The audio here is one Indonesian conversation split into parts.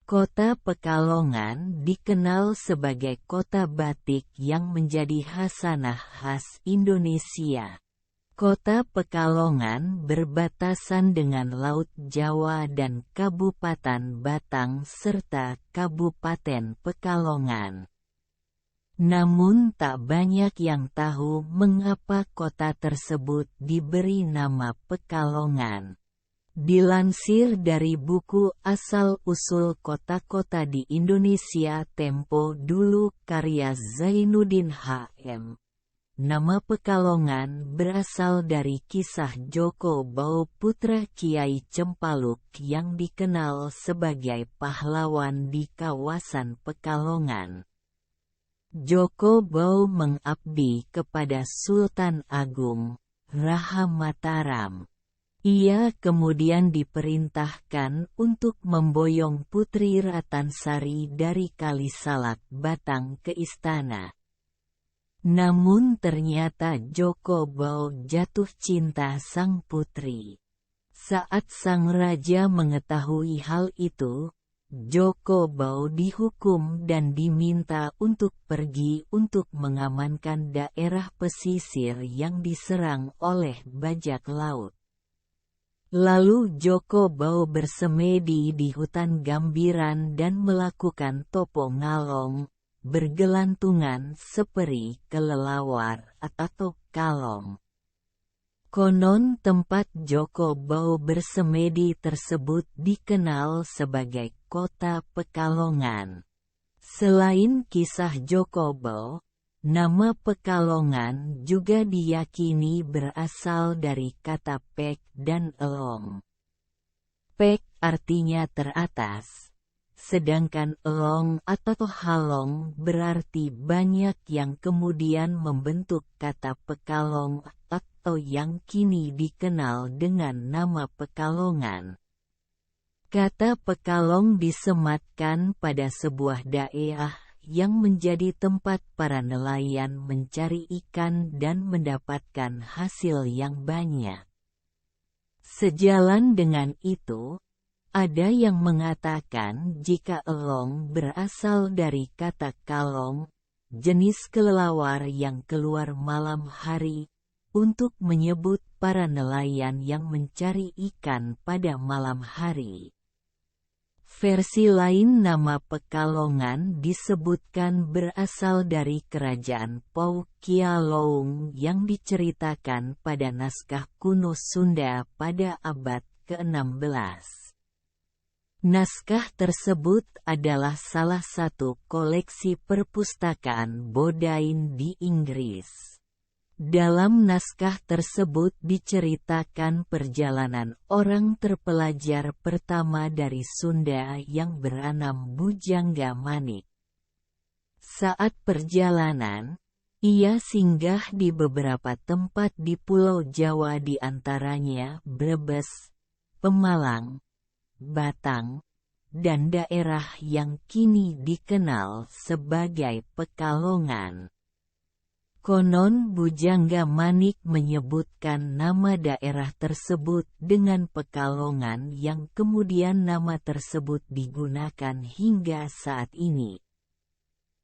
Kota Pekalongan dikenal sebagai kota batik yang menjadi khasanah khas Indonesia. Kota Pekalongan berbatasan dengan Laut Jawa dan Kabupaten Batang serta Kabupaten Pekalongan. Namun tak banyak yang tahu mengapa kota tersebut diberi nama Pekalongan. Dilansir dari buku Asal-Usul Kota-Kota di Indonesia Tempo Dulu karya Zainuddin H.M. Nama Pekalongan berasal dari kisah Joko Bau putra Kiai Cempaluk yang dikenal sebagai pahlawan di kawasan Pekalongan. Joko Bau mengabdi kepada Sultan Agung, Raha Mataram. Ia kemudian diperintahkan untuk memboyong Putri Ratansari dari Kalisalak, Batang ke istana. Namun ternyata Joko Bau jatuh cinta sang putri. Saat sang raja mengetahui hal itu, Joko Bau dihukum dan diminta untuk pergi untuk mengamankan daerah pesisir yang diserang oleh bajak laut. Lalu Joko Bau bersemedi di hutan Gambiran dan melakukan topo ngalong, bergelantungan seperi kelelawar atau kalong. Konon tempat Joko Bau bersemedi tersebut dikenal sebagai Kota Pekalongan. Selain kisah Joko Bau, nama Pekalongan juga diyakini berasal dari kata pek dan elong. Pek artinya teratas, sedangkan elong atau halong berarti banyak yang kemudian membentuk kata Pekalong atau yang kini dikenal dengan nama Pekalongan. Kata Pekalong disematkan pada sebuah daerah yang menjadi tempat para nelayan mencari ikan dan mendapatkan hasil yang banyak. Sejalan dengan itu, ada yang mengatakan jika elong berasal dari kata kalong, jenis kelelawar yang keluar malam hari, untuk menyebut para nelayan yang mencari ikan pada malam hari. Versi lain nama Pekalongan disebutkan berasal dari kerajaan Pau Kia Loung yang diceritakan pada naskah kuno Sunda pada abad ke-16. Naskah tersebut adalah salah satu koleksi perpustakaan Bodleian di Inggris. Dalam naskah tersebut diceritakan perjalanan orang terpelajar pertama dari Sunda yang bernama Bujangga Manik. Saat perjalanan, ia singgah di beberapa tempat di Pulau Jawa di antaranya Brebes, Pemalang, Batang, dan daerah yang kini dikenal sebagai Pekalongan. Konon Bujangga Manik menyebutkan nama daerah tersebut dengan Pekalongan yang kemudian nama tersebut digunakan hingga saat ini.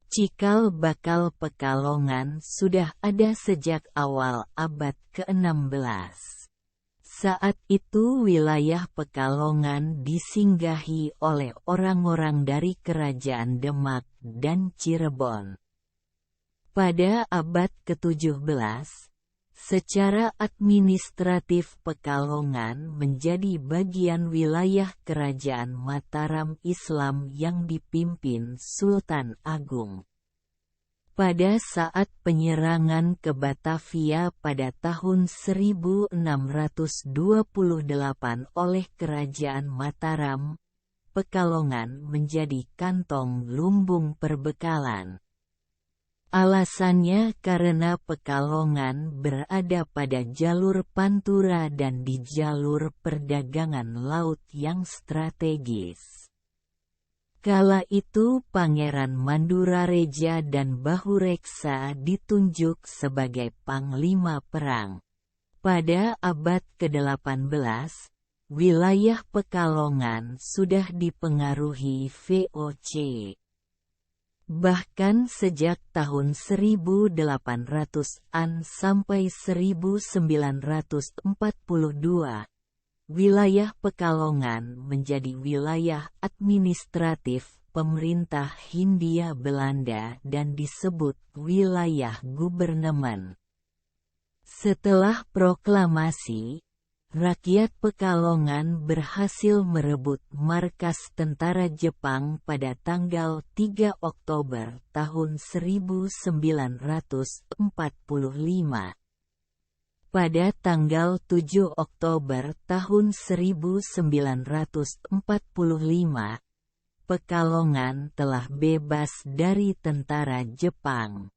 Cikal bakal Pekalongan sudah ada sejak awal abad ke-16. Saat itu wilayah Pekalongan disinggahi oleh orang-orang dari Kerajaan Demak dan Cirebon. Pada abad ke-17, secara administratif Pekalongan menjadi bagian wilayah Kerajaan Mataram Islam yang dipimpin Sultan Agung. Pada saat penyerangan ke Batavia pada tahun 1628 oleh Kerajaan Mataram, Pekalongan menjadi kantong lumbung perbekalan. Alasannya karena Pekalongan berada pada jalur Pantura dan di jalur perdagangan laut yang strategis. Kala itu Pangeran Mandurareja dan Bahureksa ditunjuk sebagai panglima perang. Pada abad ke-18, wilayah Pekalongan sudah dipengaruhi VOC. Bahkan sejak tahun 1800-an sampai 1942, wilayah Pekalongan menjadi wilayah administratif pemerintah Hindia Belanda dan disebut wilayah gubernemen. Setelah proklamasi, rakyat Pekalongan berhasil merebut markas tentara Jepang pada tanggal 3 Oktober tahun 1945. Pada tanggal 7 Oktober tahun 1945, Pekalongan telah bebas dari tentara Jepang.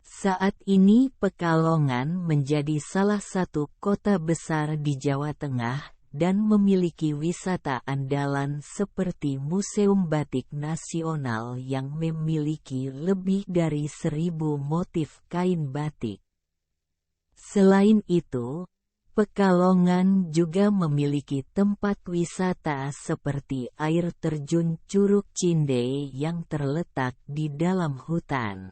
Saat ini Pekalongan menjadi salah satu kota besar di Jawa Tengah dan memiliki wisata andalan seperti Museum Batik Nasional yang memiliki lebih dari 1.000 motif kain batik. Selain itu, Pekalongan juga memiliki tempat wisata seperti air terjun Curug Cindey yang terletak di dalam hutan,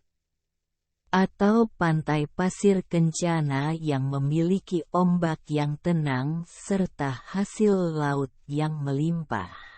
atau pantai pasir Kencana yang memiliki ombak yang tenang serta hasil laut yang melimpah.